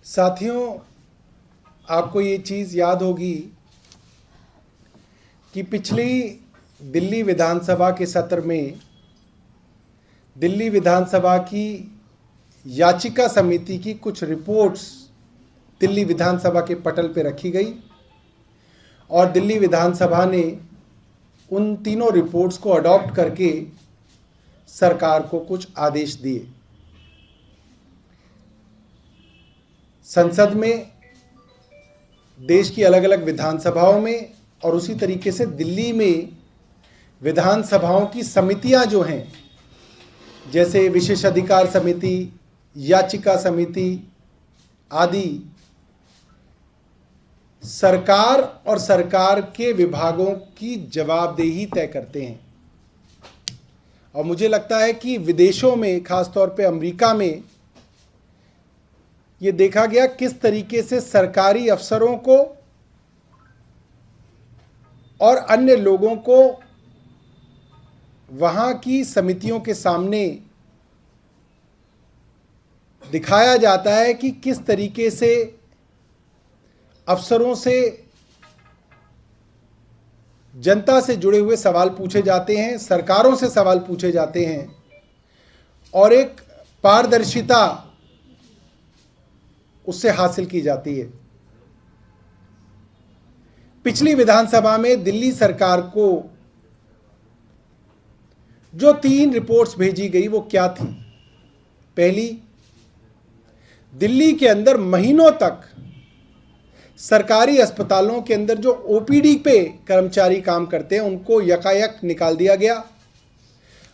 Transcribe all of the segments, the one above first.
साथियों, आपको ये चीज़ याद होगी कि पिछली दिल्ली विधानसभा के सत्र में दिल्ली विधानसभा की याचिका समिति की कुछ रिपोर्ट्स दिल्ली विधानसभा के पटल पर रखी गई और दिल्ली विधानसभा ने उन तीनों रिपोर्ट्स को अडॉप्ट करके सरकार को कुछ आदेश दिए। संसद में, देश की अलग अलग विधानसभाओं में और उसी तरीके से दिल्ली में विधानसभाओं की समितियां जो हैं, जैसे विशेषाधिकार समिति, याचिका समिति आदि, सरकार और सरकार के विभागों की जवाबदेही तय करते हैं। और मुझे लगता है कि विदेशों में, खासतौर पे अमेरिका में, ये देखा गया किस तरीके से सरकारी अफसरों को और अन्य लोगों को वहां की समितियों के सामने दिखाया जाता है कि किस तरीके से अफसरों से, जनता से जुड़े हुए सवाल पूछे जाते हैं, सरकारों से सवाल पूछे जाते हैं और एक पारदर्शिता उससे हासिल की जाती है। पिछली विधानसभा में दिल्ली सरकार को जो 3 रिपोर्ट्स भेजी गई वो क्या थी? पहली, दिल्ली के अंदर महीनों तक सरकारी अस्पतालों के अंदर जो ओपीडी पे कर्मचारी काम करते हैं उनको यकायक निकाल दिया गया।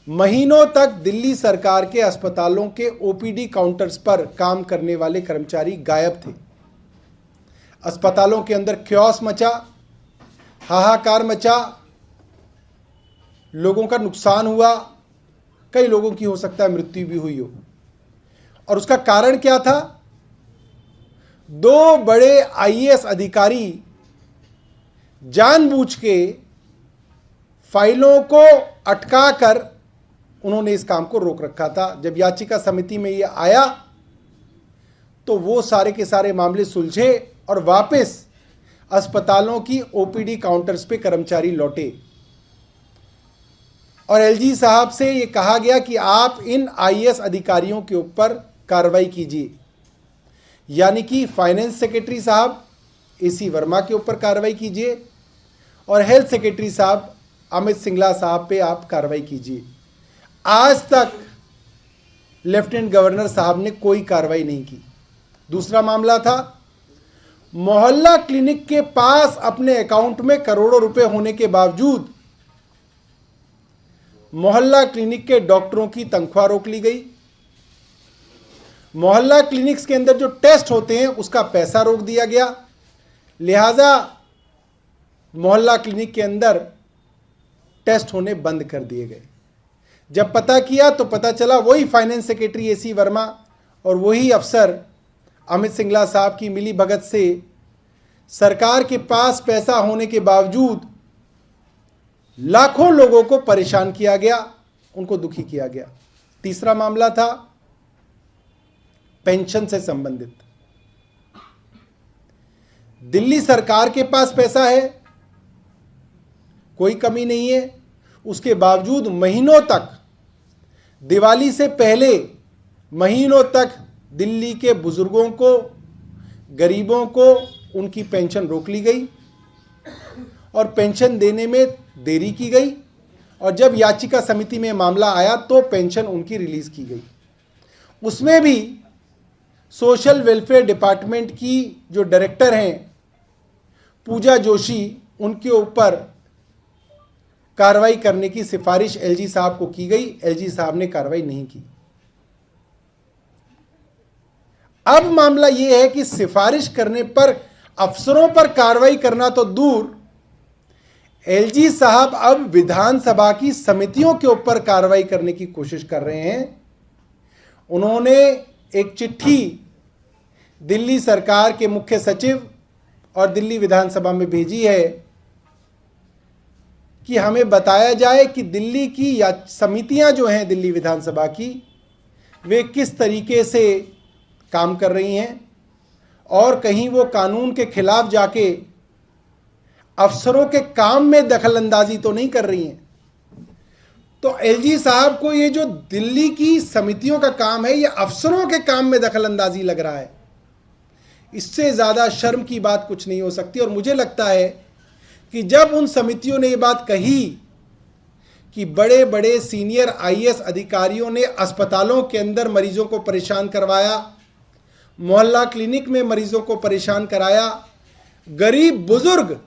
महीनों तक दिल्ली सरकार के अस्पतालों के ओपीडी काउंटर्स पर काम करने वाले कर्मचारी गायब थे। अस्पतालों के अंदर क्योस मचा, हाहाकार मचा, लोगों का नुकसान हुआ, कई लोगों की हो सकता है मृत्यु भी हुई हो। और उसका कारण क्या था? 2 बड़े आईएएस अधिकारी जानबूझ के फाइलों को अटकाकर उन्होंने इस काम को रोक रखा था। जब याचिका समिति में ये आया तो वो सारे के सारे मामले सुलझे और वापस अस्पतालों की ओपीडी काउंटर्स पे कर्मचारी लौटे और एलजी साहब से ये कहा गया कि आप इन आईएएस अधिकारियों के ऊपर कार्रवाई कीजिए, यानी कि फाइनेंस सेक्रेटरी साहब एसी वर्मा के ऊपर कार्रवाई कीजिए और हेल्थ सेक्रेटरी साहब अमित सिंगला साहब पे आप कार्रवाई कीजिए। आज तक लेफ्टिनेंट गवर्नर साहब ने कोई कार्रवाई नहीं की। दूसरा मामला था, मोहल्ला क्लिनिक के पास अपने अकाउंट में करोड़ों रुपए होने के बावजूद मोहल्ला क्लिनिक के डॉक्टरों की तनख्वाह रोक ली गई। मोहल्ला क्लिनिक्स के अंदर जो टेस्ट होते हैं उसका पैसा रोक दिया गया। लिहाजा मोहल्ला क्लिनिक के अंदर टेस्ट होने बंद कर दिए गए। जब पता किया तो पता चला वही फाइनेंस सेक्रेटरी एसी वर्मा और वही अफसर अमित सिंगला साहब की मिली भगत से सरकार के पास पैसा होने के बावजूद लाखों लोगों को परेशान किया गया, उनको दुखी किया गया। तीसरा मामला था पेंशन से संबंधित। दिल्ली सरकार के पास पैसा है, कोई कमी नहीं है, उसके बावजूद महीनों तक, दिवाली से पहले महीनों तक दिल्ली के बुजुर्गों को, गरीबों को उनकी पेंशन रोक ली गई और पेंशन देने में देरी की गई। और जब याचिका समिति में मामला आया तो पेंशन उनकी रिलीज की गई। उसमें भी सोशल वेलफेयर डिपार्टमेंट की जो डायरेक्टर हैं पूजा जोशी, उनके ऊपर कार्रवाई करने की सिफारिश एलजी साहब को की गई। एलजी साहब ने कार्रवाई नहीं की। अब मामला यह है कि सिफारिश करने पर अफसरों पर कार्रवाई करना तो दूर, एलजी साहब अब विधानसभा की समितियों के ऊपर कार्रवाई करने की कोशिश कर रहे हैं। उन्होंने एक चिट्ठी दिल्ली सरकार के मुख्य सचिव और दिल्ली विधानसभा में भेजी है कि हमें बताया जाए कि दिल्ली की या समितियां जो हैं दिल्ली विधानसभा की, वे किस तरीके से काम कर रही हैं और कहीं वो कानून के खिलाफ जाके अफसरों के काम में दखल अंदाजी तो नहीं कर रही हैं। तो एलजी साहब को ये जो दिल्ली की समितियों का काम है, ये अफसरों के काम में दखल अंदाजी लग रहा है। इससे ज़्यादा शर्म की बात कुछ नहीं हो सकती। और मुझे लगता है कि जब उन समितियों ने ये बात कही कि बड़े बड़े सीनियर आईएएस अधिकारियों ने अस्पतालों के अंदर मरीजों को परेशान करवाया, मोहल्ला क्लिनिक में मरीजों को परेशान कराया, गरीब बुजुर्ग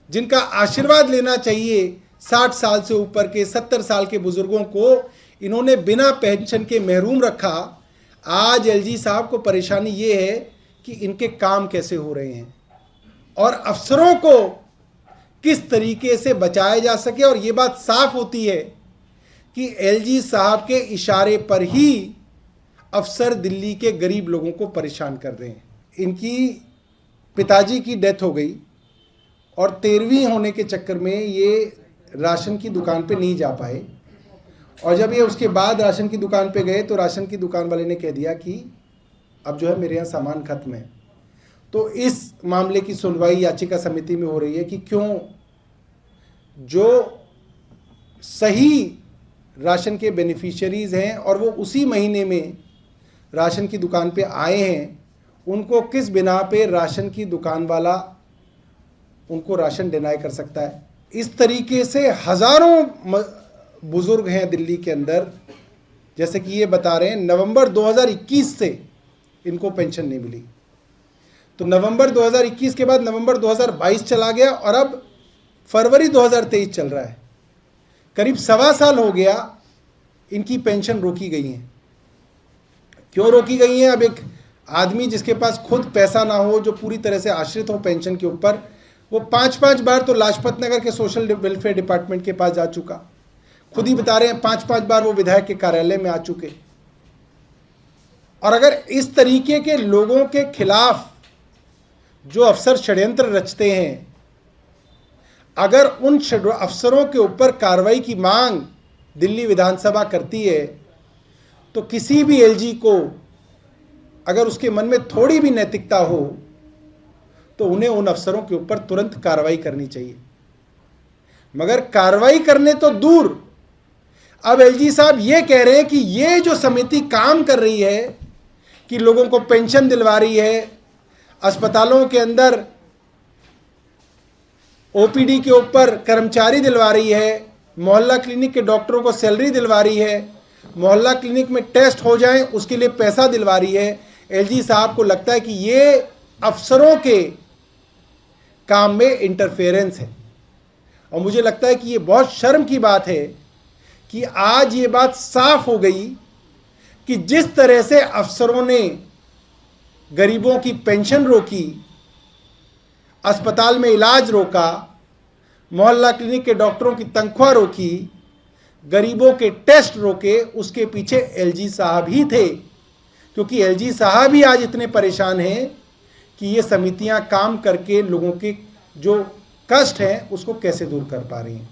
जिनका आशीर्वाद लेना चाहिए 60 साल से ऊपर के 70 साल के बुजुर्गों को इन्होंने बिना पेंशन के महरूम रखा। आज एलजी साहब को परेशानी ये है कि इनके काम कैसे हो रहे हैं और अफसरों को किस तरीके से बचाया जा सके। और ये बात साफ होती है कि एलजी साहब के इशारे पर ही अफसर दिल्ली के गरीब लोगों को परेशान कर रहे हैं। इनकी पिताजी की डेथ हो गई और 13वीं होने के चक्कर में ये राशन की दुकान पे नहीं जा पाए। और जब ये उसके बाद राशन की दुकान पे गए तो राशन की दुकान वाले ने कह दिया कि अब जो है मेरे यहाँ सामान खत्म है। तो इस मामले की सुनवाई याचिका समिति में हो रही है कि क्यों जो सही राशन के बेनिफिशियरीज हैं और वो उसी महीने में राशन की दुकान पे आए हैं, उनको किस बिना पे राशन की दुकान वाला उनको राशन डिनाई कर सकता है। इस तरीके से हज़ारों बुज़ुर्ग हैं दिल्ली के अंदर, जैसे कि ये बता रहे हैं नवंबर 2021 से इनको पेंशन नहीं मिली। तो नवंबर 2021 के बाद नवंबर 2022 चला गया और अब फरवरी 2023 चल रहा है। करीब 1.25 साल हो गया इनकी पेंशन रोकी गई है। क्यों रोकी गई है? अब एक आदमी जिसके पास खुद पैसा ना हो, जो पूरी तरह से आश्रित हो पेंशन के ऊपर, वो 5-5 बार तो लाजपत नगर के सोशल वेलफेयर डिपार्टमेंट के पास जा चुका। खुद ही बता रहे हैं 5-5 बार वो विधायक के कार्यालय में आ चुके। और अगर इस तरीके के लोगों के खिलाफ जो अफसर षड्यंत्र रचते हैं, अगर उन अफसरों के ऊपर कार्रवाई की मांग दिल्ली विधानसभा करती है, तो किसी भी एलजी को अगर उसके मन में थोड़ी भी नैतिकता हो तो उन्हें उन अफसरों के ऊपर तुरंत कार्रवाई करनी चाहिए। मगर कार्रवाई करने तो दूर, अब एलजी साहब ये कह रहे हैं कि ये जो समिति काम कर रही है कि लोगों को पेंशन दिलवा रही है, अस्पतालों के अंदर ओपीडी के ऊपर कर्मचारी दिलवा रही है, मोहल्ला क्लिनिक के डॉक्टरों को सैलरी दिलवा रही है, मोहल्ला क्लिनिक में टेस्ट हो जाएं उसके लिए पैसा दिलवा रही है, एलजी साहब को लगता है कि ये अफसरों के काम में इंटरफेरेंस है। और मुझे लगता है कि ये बहुत शर्म की बात है कि आज ये बात साफ हो गई कि जिस तरह से अफसरों ने गरीबों की पेंशन रोकी, अस्पताल में इलाज रोका, मोहल्ला क्लिनिक के डॉक्टरों की तनख्वाह रोकी, गरीबों के टेस्ट रोके, उसके पीछे एलजी साहब ही थे। क्योंकि एलजी साहब ही आज इतने परेशान हैं कि ये समितियां काम करके लोगों के जो कष्ट हैं उसको कैसे दूर कर पा रही हैं।